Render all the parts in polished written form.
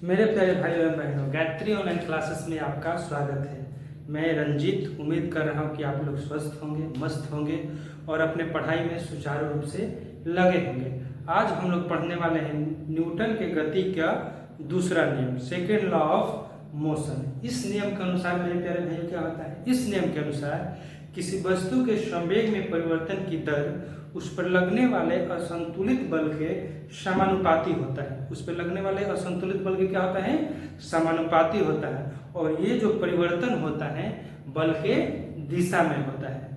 मेरे प्यारे भाई एवं बहनों, गायत्री ऑनलाइन क्लासेस में आपका स्वागत है। मैं रंजीत उम्मीद कर रहा हूं कि आप लोग स्वस्थ होंगे, मस्त होंगे और अपने पढ़ाई में सुचारू रूप से लगे होंगे। आज हम लोग पढ़ने वाले हैं न्यूटन के गति का दूसरा नियम, सेकेंड लॉ ऑफ मोशन। इस नियम के अनुसार मेरे प्यारे भाइयों क्या होता है, इस नियम के अनुसार किसी वस्तु के संवेग में परिवर्तन की दर उस पर लगने वाले असंतुलित बल के समानुपाती होता है। उस पर लगने वाले असंतुलित बल के क्या होता है, समानुपाती होता है। और ये जो परिवर्तन होता है बल के दिशा में होता है।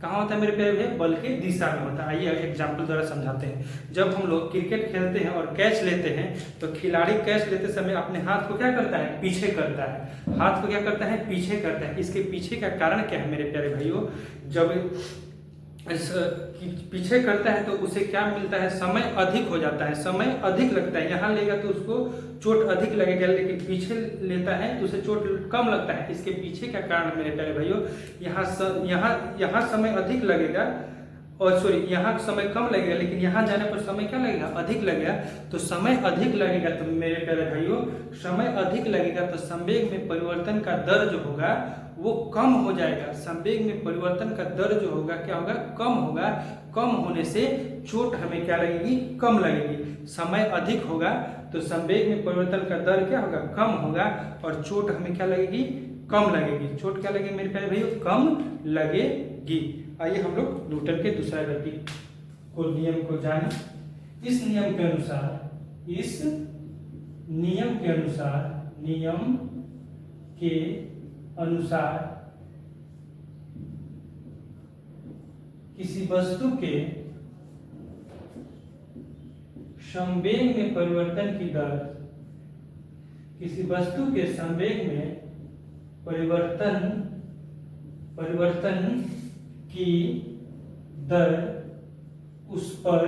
कहाँ होता है मेरे प्यारे भैया, बल के दिशा में होता है। आइए एग्जाम्पल द्वारा समझाते हैं। जब हम लोग क्रिकेट खेलते हैं और कैच लेते हैं तो खिलाड़ी कैच लेते समय अपने हाथ को क्या करता है, पीछे करता है। हाथ को क्या करता है, पीछे करता है। इसके पीछे का कारण क्या है मेरे प्यारे भाइयों, जब पीछे करता है तो उसे क्या मिलता है, समय अधिक हो जाता है, समय अधिक लगता है। यहाँ लेगा तो उसको चोट अधिक लगेगा, लेकिन पीछे लेता है तो उसे चोट कम लगता है। इसके पीछे का कारण मेरे प्यारे भाइयों, यहाँ समय अधिक लगेगा और यहाँ समय कम लगेगा, लेकिन यहाँ जाने पर समय क्या लगेगा, अधिक लगेगा। तो समय अधिक लगेगा तो मेरे प्यारे भाइयों, समय अधिक लगेगा तो संवेग में परिवर्तन का दर जो होगा वो कम हो जाएगा। संवेग में परिवर्तन का दर जो होगा क्या होगा, कम होगा। कम होने से चोट हमें क्या लगेगी, कम लगेगी। समय अधिक होगा तो संवेग में परिवर्तन का दर क्या होगा, कम होगा और चोट हमें क्या लगेगी, कम लगेगी। चोट क्या लगेगी मेरे प्यारे भाइयों, कम लगेगी। आइए हम लोग न्यूटन के दूसरा गति को नियम को जानें। इस नियम के अनुसार किसी वस्तु के संवेग में परिवर्तन की दर, किसी वस्तु के संवेग में परिवर्तन की दर उस पर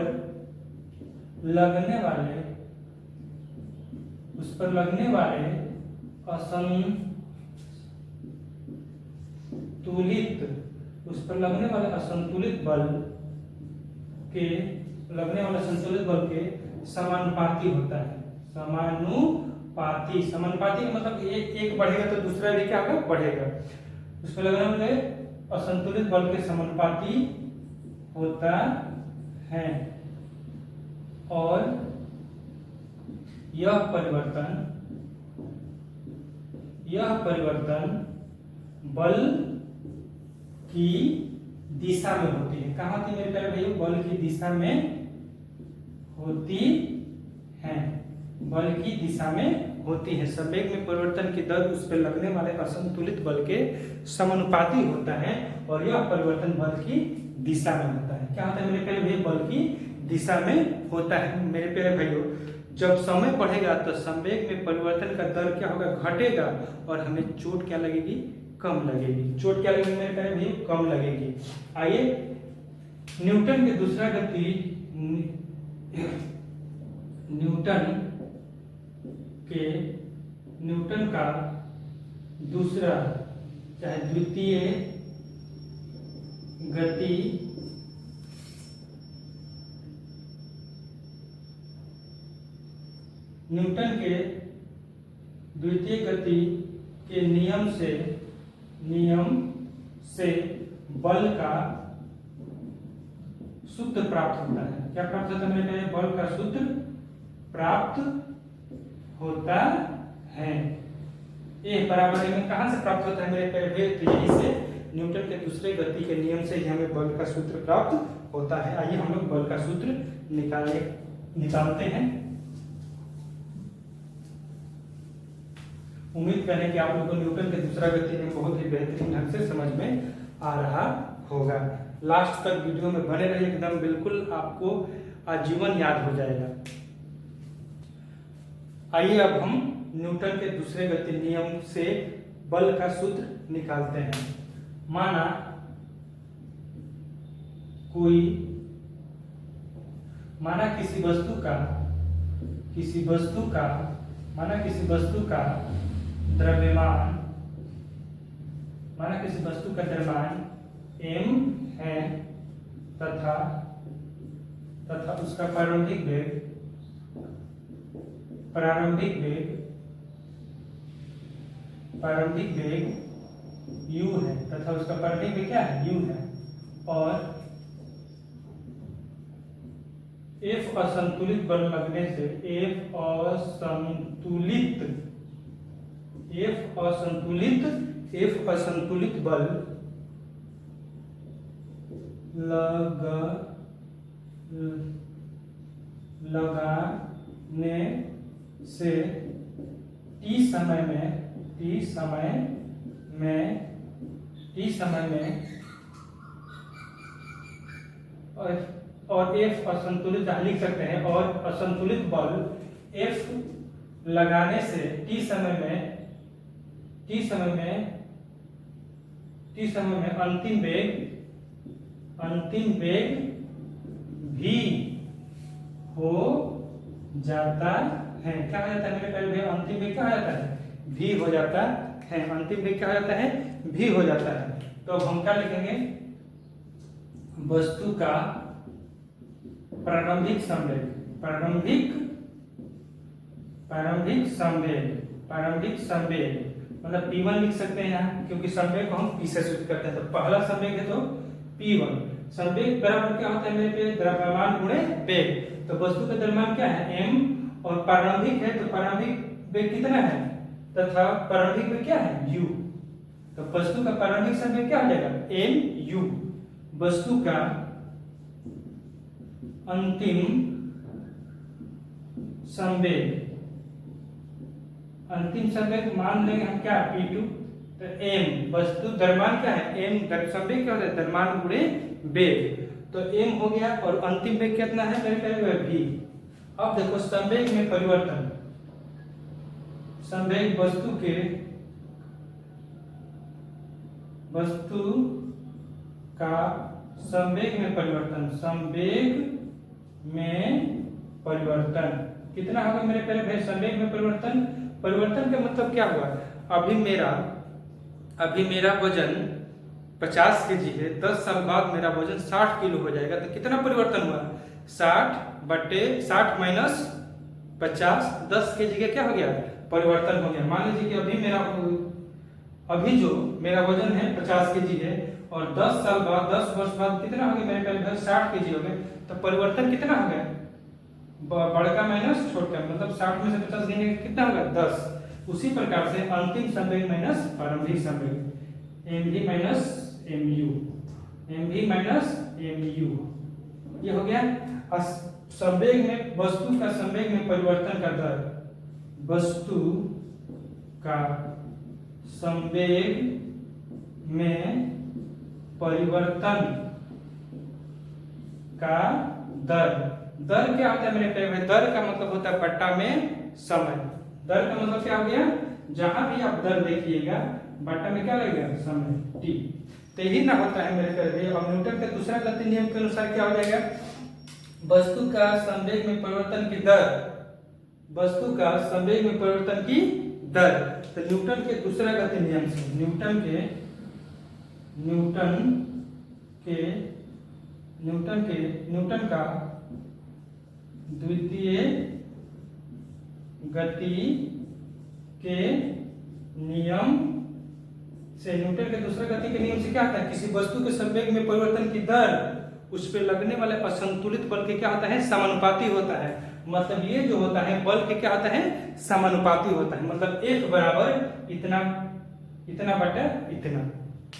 लगने वाले असंतुलित बल के समानुपाती होता है। समानुपाती का मतलब एक बढ़ेगा तो दूसरा भी क्या होगा, बढ़ेगा। उस पर लगने वाले असंतुलित बल के समानुपाती होता है और यह परिवर्तन बल की दिशा में होती है। कहाँ होती है मेरे प्यारे भाइयों, बल की दिशा में होती है। बल की दिशा में होती है। संवेग में परिवर्तन की दर उस पर लगने वाले असंतुलित बल के समानुपाती होता है और यह परिवर्तन बल की दिशा में होता है। क्या होता है मेरे प्यारे भाइयों, बल की दिशा में होता है। मेरे प्यारे भाइयों, जब समय बढ़ेगा तो संवेग में परिवर्तन का दर क्या होगा, घटेगा और हमें चोट क्या लगेगी, कम लगेगी। चोट क्या लगेगी मेरे प्यारे भाइयों, कम लगेगी। आइए न्यूटन के दूसरा गति, न्यूटन का दूसरा चाहे द्वितीय गति न्यूटन के द्वितीय गति के नियम से बल का सूत्र प्राप्त होता है। क्या प्राप्त होता है मेरे, बल का सूत्र प्राप्त होता है। ये बराबर में कहां से प्राप्त होता है मेरे प्यारे, तो यही से न्यूटन के दूसरे गति के नियम से ही हमें बल का सूत्र प्राप्त होता है। आइए हम लोग बल का सूत्र निकालते हैं। उम्मीद करें कि आप लोगों को न्यूटन के दूसरा गति में बहुत ही बेहतरीन ढंग से समझ में आ रहा होगा। लास्ट तक वीडियो में बने रहिए, एकदम बिल्कुल आपको आजीवन याद हो जाएगा। आइए अब हम न्यूटन के दूसरे गति नियम से बल का सूत्र निकालते हैं। माना किसी वस्तु का द्रव्यमान m है तथा उसका प्रारंभिक वेग प्रारंभिक वेग u है तथा उसका प्रारंभिक वेग क्या है u है, और F असंतुलित बल लगने से F असंतुलित बल लगाने से t समय में और F असंतुलित लिख सकते हैं, और असंतुलित बल F लगाने से t समय में अंतिम वेग v हो जाता है। क्या हो जाता है मेरे प्यारे भैया? अंतिम वेग क्या हो जाता है? v हो जाता है। अंतिम वेग क्या हो जाता है? v हो जाता है। तो अब हम क्या लिखेंगे? वस्तु का प्रारंभिक संवेग मतलब P1 लिख सकते हैं यहाँ, क्योंकि संवेग को हम P से सूचित करते हैं। तो पहला संवेग है तो P1। संवेग बराबर क्या होता है मेरे पे? द्रव्यमान गुणे वेग। तो वस्तु का द्रव्यमान क्या है? m, और प्रारंभिक है तो प्रारंभिक वेग कितना है तथा प्रारंभिक वेग क्या है? u। तो वस्तु का प्रारंभिक संवेग क्या हो जाएगा? mu। वस्तु का अंतिम संवेग मान लेंगे हम क्या? P2। तो m वस्तु द्रव्यमान क्या है? m संवेग क्या होता है? द्रव्यमान गुणे वेग। तो m हो गया, और अंतिम वेग कितना है मेरे प्यारे? v। अब देखो संवेग में परिवर्तन, संवेग वस्तु का संवेग में परिवर्तन कितना होगा मेरे प्यारे भाई? संवेग में परिवर्तन का मतलब क्या हुआ? अभी मेरा वजन 50 kg है, 10 साल बाद मेरा वजन 60 किलो हो जाएगा। तो कितना परिवर्तन हुआ? 60 माइनस 50, 10 kg का क्या हो गया? परिवर्तन हो गया। मान लीजिए कि अभी जो मेरा वजन है 50 kg है, और 10 साल बाद 10 वर्ष बाद कितना हो गया मेरे प्यारे? 60 kg हो गए। तो परिवर्तन कितना हो गया? बड़का माइनस छोटा, मतलब 60 में से 50 गिनेंगे कितना होगा? 10। उसी प्रकार से अंतिम संवेग माइनस प्रारंभिक संवेग, mv माइनस mu, ये हो गया संवेग में वस्तु का संवेग में परिवर्तन का दर। वस्तु का संवेग में परिवर्तन का दर क्या होता है मेरे प्यारे भाई? दर का मतलब होता है बट्टा में समय। दर का मतलब क्या हो गया? जहां भी आप दर देखिएगा बट्टा में क्या लगेगा? समय, t। तो यही ना होता है मेरे प्यारे भाई। अब न्यूटन के दूसरा गति नियम के अनुसार क्या हो जाएगा? वस्तु का संवेग में परिवर्तन की दर, वस्तु का संवेग में परिवर्तन की दर। तो न्यूटन के दूसरा गति नियम से न्यूटन का द्वितीय गति के नियम से, न्यूटन के दूसरा गति के नियम से क्या होता है? किसी वस्तु के संवेग में परिवर्तन की दर उस पर लगने वाले असंतुलित बल के क्या होता है? समानुपाती होता है। मतलब ये जो होता है बल के क्या होता है? समानुपाती होता है। मतलब F बराबर इतना बटा इतना,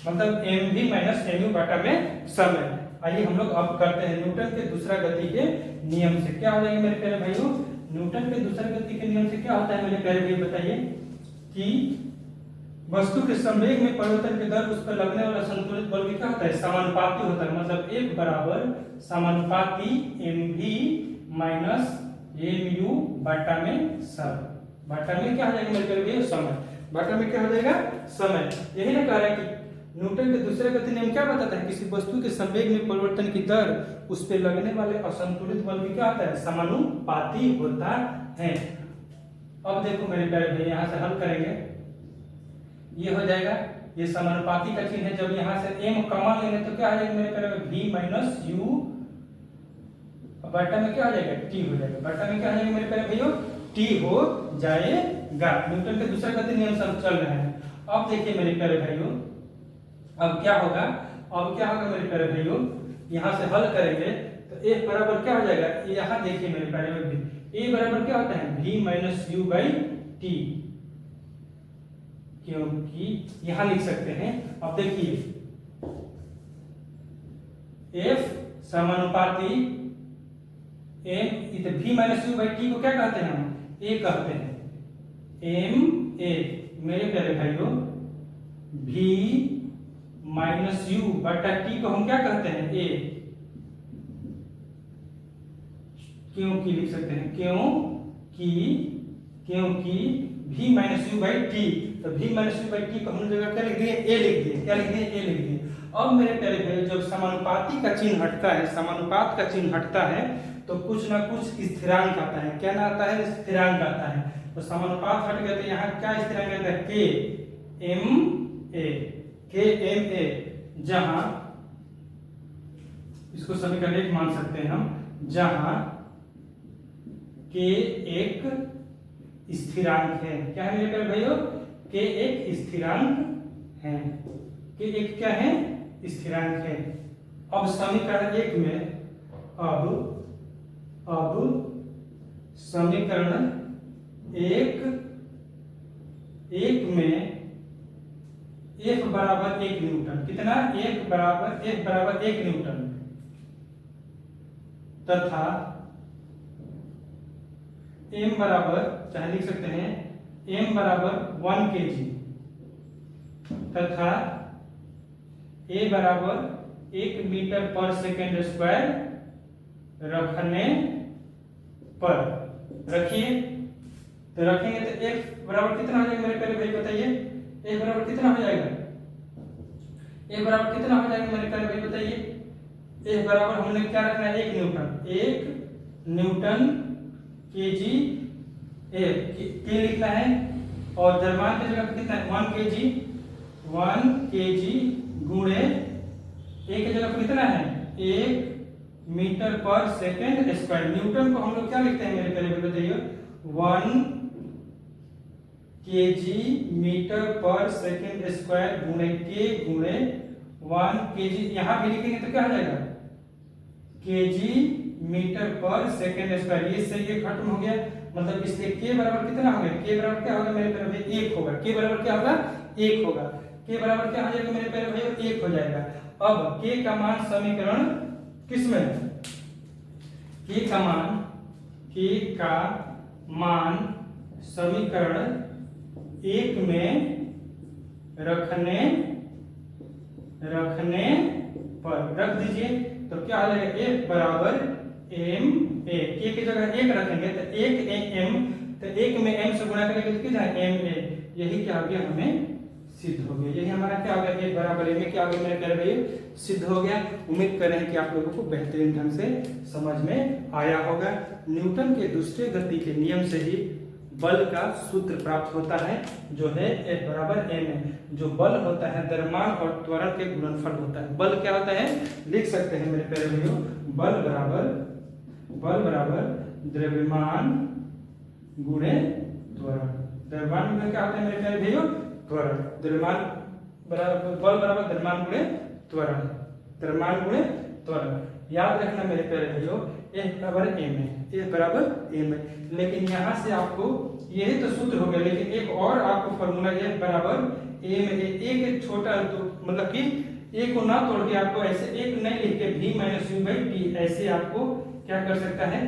मतलब mv माइनस mu बटा में समय। आइए हम लोग अब करते हैं न्यूटन के दूसरा गति के नियम से। क्या हो जाएगा मेरे प्यारे भाइयों? न्यूटन के दूसरा गति के नियम से क्या होता है मेरे प्यारे भाई? बताइए कि वस्तु के संवेग में परिवर्तन की दर उस पर लगने वाला संतुलित बल की क्या होता है? समानुपाती होता है। मतलब F बराबर समानुपाती mv माइनस mu बटा में समय। बटा में क्या हो जाएगा मेरे प्यारे भाई? समय। बटा में क्या हो जाएगा? समय। यही ना कह रहा है कि न्यूटन के दूसरे गति नियम क्या बताता है? किसी वस्तु के संवेग में परिवर्तन की दर उस पर लगने वाले असंतुलित बल की क्या होता है? समानुपाती होता है। अब देखो मेरे प्यारे भाई, यहाँ से हल करेंगे, ये हो जाएगा, ये समानुपाती का चिन्ह है। जब यहाँ से m कॉमन लेंगे तो क्या हो जाएगा मेरे प्यारे? v माइनस u बटा में क्या हो जाएगा? t हो जाएगा। बटा में क्या हो जाएगा मेरे प्यारे भाइयों? t हो जाएगा। न्यूटन के दूसरे गति नियम से हम चल रहे हैं। अब देखिए मेरे प्यारे भाइयों, अब क्या होगा, मेरे प्यारे भाइयों, यहाँ से हल करेंगे तो ए बराबर क्या हो जाएगा, यहाँ देखिए मेरे प्यारे भाइयों, ए बराबर क्या होता है v minus you by T, क्योंकि यहाँ लिख सकते हैं। अब देखिए f समानुपाती m, इधर v minus you by T को क्या कहते हैं हम, a कहते हैं, m a मेरे प्यारे भाइयों, v माइनस यू बटा टी को हम क्या कहते हैं, a, क्योंकि लिख सकते हैं क्योंकि v minus you by T, तो v minus you by T को हम जगह क्या लिख दिए, a लिख दिए, क्या लिख दिए, a लिख दिए। अब मेरे प्यारे भाई जब समानुपाती का चिन्ह हटता है, समानुपात का चिन्ह हटता है तो कुछ ना कुछ स्थिरांक आता है, क्या ना आता है, स्थिरांक आता है। तो समानुपात हट गया तो यहाँ क्या स्थिरांक आता है, के एम ए, जहां इसको समीकरण 1 मान सकते हैं हम, जहां के एक स्थिरांक है, क्या है मेरे प्यारे भाइयों, के एक स्थिरांक है, के एक क्या है, स्थिरांक है। अब समीकरण 1 में, अब समीकरण 1 में F बराबर 1 न्यूटन, कितना, F बराबर 1 न्यूटन, तथा m बराबर, चाहे लिख सकते हैं m बराबर 1 kg, तथा a बराबर 1 मीटर पर सेकेंड स्क्वायर रखने पर, रखिए तो रखेंगे तो f बराबर कितना हो जाएगा मेरे प्यारे भाई, बताइए a बराबर कितना हो जाएगा, a बराबर कितना हो जाएगा मेरे प्यारे भाई, बताइए। a बराबर हमने क्या रखना है, 1 न्यूटन केजी, के लिखना है, और द्रव्यमान की जगह पे कितना है, 1 केजी गुणे ए की जगह पे कितना है, 1 मीटर पर सेकेंड स्क्वायर। न्यूटन को हम लोग क्या लिखते हैं मेरे प्यारे, बताइए, 1 केजी मीटर पर सेकेंड स्क्वायर गुणे के गुणे 1 केजी, यहाँ भी लिखेंगे तो क्या हो जाएगा, केजी मीटर पर सेकेंड स्क्वायर, ये से ये खत्म हो गया, मतलब इसलिए के बराबर कितना हो गया, के बराबर क्या होगा मेरे प्यारे भाई, 1 होगा, के बराबर क्या होगा, 1 होगा, के बराबर क्या हो जाएगा मेरे प्यारे भाई, 1 हो जाएगा। अब के का मान समीकरण किसमें, के का मान समीकरण 1 में रखने पर रख दीजिए, तो क्या हो जाएगा, F बराबर m a, के की जगह 1 रखेंगे तो 1 m, तो 1 में m से गुणा करेंगे तो कितना है, m a, यही क्या हो गया, हमें सिद्ध हो गया, यही हमारा क्या हो गया, 1 बराबर m, क्या हो गया मेरे प्यारे भाई, सिद्ध हो गया। उम्मीद कर रहे हैं कि आप लोगों को बेहतरीन ढंग से समझ में आया होगा। न्यूटन के दूसरे गति के नियम से ही बल का सूत्र प्राप्त होता है, जो है F बराबर m है। जो बल होता है द्रव्यमान और त्वरण के गुणनफल होता है। बल क्या होता है, लिख सकते हैं मेरे प्यारे भाइयों, बल बराबर द्रव्यमान गुणे त्वरण। द्रव्यमान में क्या होता है मेरे प्यारे भाइयों, त्वरण। द्रव्यमान बराबर बल बराबर द्रव्यमान गुणे त्वरण, द्रव्यमान गुणे त्वरण। याद रखना मेरे प्यारे भाइयों, F बराबर m है, F बराबर m है। लेकिन यहाँ से आपको यही तो सूत्र हो गया, लेकिन एक और आपको फॉर्मूला F बराबर m है, एक छोटा तो मतलब कि एक को ना तोड़ के आपको ऐसे एक नहीं लिख के v minus you by T, ऐसे आपको क्या कर सकता है,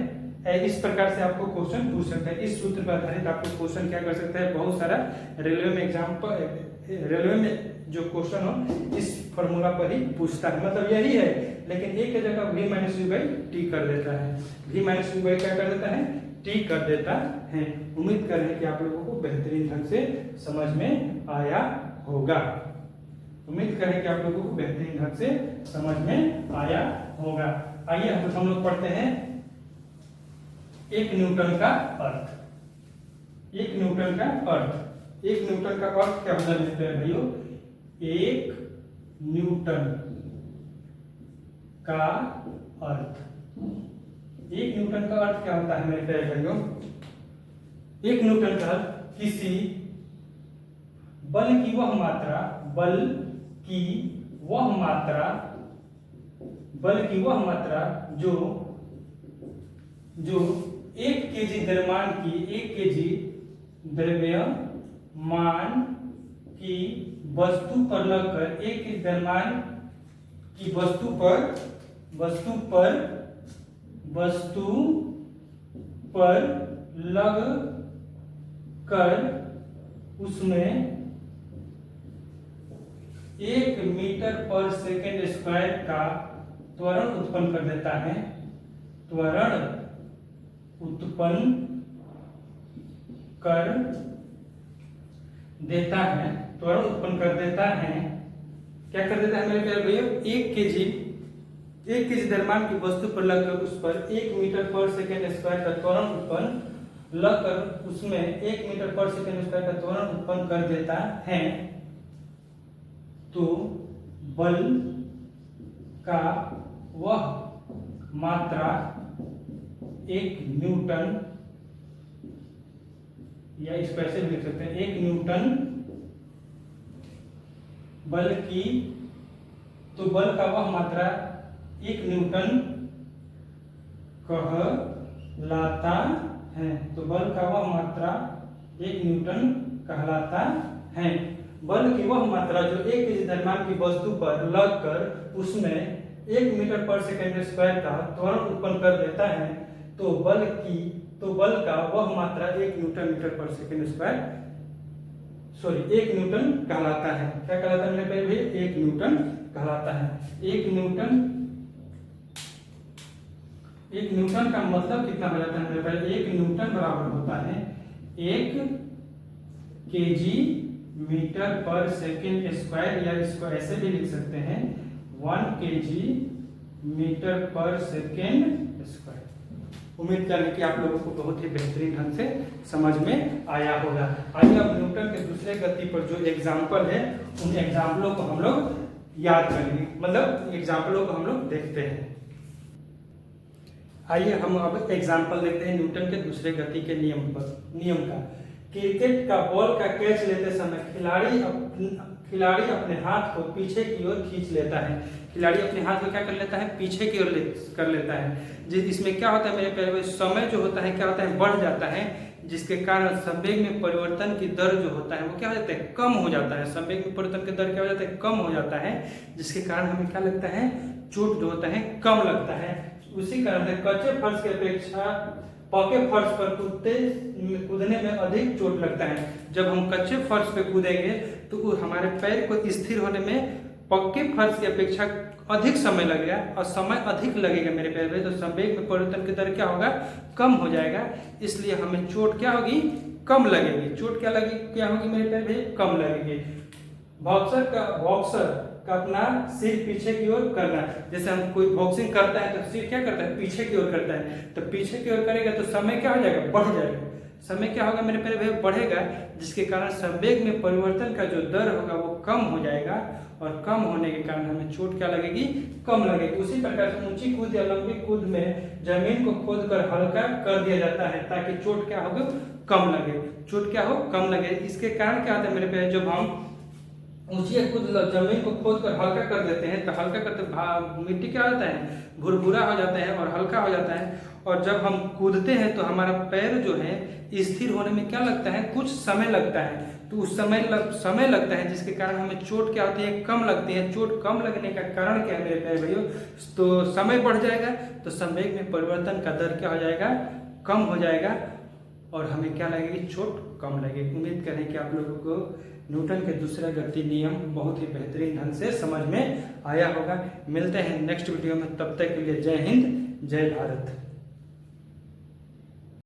इस प्रकार से आपको क्वेश्चन पूछ सकता है। इस सूत्र पर आधारित आपको क्वेश्चन क्या कर सकता है, बहुत सारा रेलवे में एग्जाम्पल, रेलवे में जो क्वेश्चन हो इस फॉर्मूला पर ही पूछता है, मतलब यही है, लेकिन एक की जगह v minus you by T कर देता है, v माइनस यू बाई क्या कर देता है, टी कर देता है। उम्मीद कर रहे हैं कि आप लोगों को बेहतरीन ढंग से समझ में आया होगा। उम्मीद करें कि आप लोगों को बेहतरीन ढंग से समझ में आया होगा। आइए हम लोग पढ़ते हैं 1 न्यूटन का अर्थ। 1 न्यूटन का अर्थ, 1 न्यूटन का अर्थ क्या होता है मेरे भाइयों, 1 न्यूटन का अर्थ, 1 न्यूटन का अर्थ क्या होता है मेरे भाइयों, 1 न्यूटन का अर्थ किसी बल की वह मात्रा, बल की वह मात्रा, बल की वह मात्रा जो 1 kg द्रव्यमान की, 1 kg द्रव्यमान की वस्तु पर लगकर, 1 kg द्रव्यमान की वस्तु पर लग कर उसमें 1 मीटर पर सेकेंड स्क्वायर का त्वरण उत्पन्न कर देता है, त्वरण उत्पन्न कर देता है, त्वरण उत्पन्न कर देता है। क्या कर देता है मेरे प्यारे भैया? 1 kg द्रव्यमान की वस्तु पर लगकर उस पर 1 मीटर पर सेकेंड स्क्वायर का त्वरण उत्पन्न, लगकर उसमें 1 मीटर पर सेकेंड स्क्वायर का त्वरण उत्पन्न कर देता है, तो बल का वह मात्रा 1 न्यूटन, या इसको ऐसे भी लिख सकते हैं 1 न्यूटन बल की, तो बल का वह मात्रा 1 न्यूटन कहलाता है, तो बल का वह मात्रा 1 न्यूटन कहलाता है। बल की वह मात्रा जो 1 kg द्रव्यमान की वस्तु पर लगकर उसमें 1 मीटर पर सेकेंड स्क्वायर का त्वरण उत्पन्न कर देता है, तो बल का वह मात्रा 1 न्यूटन मीटर पर सेकेंड स्क्वायर, 1 न्यूटन कहलाता है। क्या कहलाता है मेरे प्यारे भैया? 1 न्यूटन कहलाता है। 1 न्यूटन का मतलब कितना हो जाता है मेरे प्यारे? 1 न्यूटन बराबर होता है 1 kg मीटर पर सेकेंड स्क्वायर, या इसको ऐसे भी लिख सकते हैं 1 kg मीटर पर सेकेंड स्क्वायर। उम्मीद करें कि आप लोगों को बहुत ही बेहतरीन ढंग से समझ में आया होगा। आइए अब न्यूटन के दूसरे गति पर जो एग्जाम्पल है, उन एग्जाम्पलों को हम लोग याद करेंगे, मतलब एग्जाम्पलों को हम लोग देखते हैं। आइए हम अब एग्जाम्पल देखते हैं न्यूटन के दूसरे गति के नियम का। क्रिकेट का बॉल का कैच लेते समय खिलाड़ी अपने हाथ को पीछे की ओर खींच लेता है। खिलाड़ी अपने हाथ को क्या कर लेता है? पीछे की ओर कर लेता है। इसमें क्या होता है मेरे प्यारे, समय जो होता है क्या होता है? बढ़ जाता है, जिसके कारण संवेग में परिवर्तन की दर जो होता है वो क्या हो जाता है? कम हो जाता है। संवेग में परिवर्तन की दर क्या हो जाता है? कम हो जाता है, जिसके कारण हमें क्या लगता है? चोट जो होता है कम लगता है। उसी कारण से कच्चे फर्श की अपेक्षा पक्के फर्श पर कूदने में अधिक चोट लगता है। जब हम कच्चे फर्श पे कूदेंगे तो हमारे पैर को स्थिर होने में पक्के फर्श की अपेक्षा अधिक समय लगेगा, और समय अधिक लगेगा मेरे पैर में, तो संवेग में परिवर्तन की दर क्या होगा? कम हो जाएगा। इसलिए हमें चोट क्या होगी? कम लगेगी। चोट क्या होगी मेरे पैर में? कम लगेगी। बॉक्सर का अपना सिर पीछे की ओर करना, जैसे हम कोई बॉक्सिंग करता है तो सिर क्या करता है? पीछे की ओर करता है। तो पीछे की ओर करेगा तो समय क्या हो जाएगा? बढ़ जाएगा। समय क्या होगा मेरे प्यारे भाई? बढ़ेगा, जिसके कारण संवेग में परिवर्तन का जो दर होगा वो कम हो जाएगा, और कम होने के कारण हमें चोट क्या लगेगी? कम लगेगी। उसी प्रकार से ऊंची कूद या लंबी कूद में जमीन को खोद कर हल्का कर दिया जाता है, ताकि चोट क्या होगा? कम लगे। चोट क्या हो? कम लगे। इसके कारण क्या होता है मेरे प्यारे, जब हम ऊंची कूद जमीन को खोद कर हल्का कर देते हैं तो हल्का करते मिट्टी क्या होता है? भुरभुरा हो जाता है और हल्का हो जाता है। और जब हम कूदते हैं तो हमारा पैर जो है स्थिर होने में क्या लगता है? कुछ समय लगता है। तो उस समय लगता है, जिसके कारण हमें चोट क्या होती है? कम लगती है। चोट कम लगने का कारण क्या है मेरे प्यारे भाइयों? तो समय बढ़ जाएगा, तो संवेग में परिवर्तन का दर क्या हो जाएगा? कम हो जाएगा, और हमें क्या लगेगी? चोट कम लगेगी। उम्मीद करें कि आप लोगों को न्यूटन के दूसरा गति नियम बहुत ही बेहतरीन ढंग से समझ में आया होगा। मिलते हैं नेक्स्ट वीडियो में, तब तक के लिए जय हिंद, जय भारत।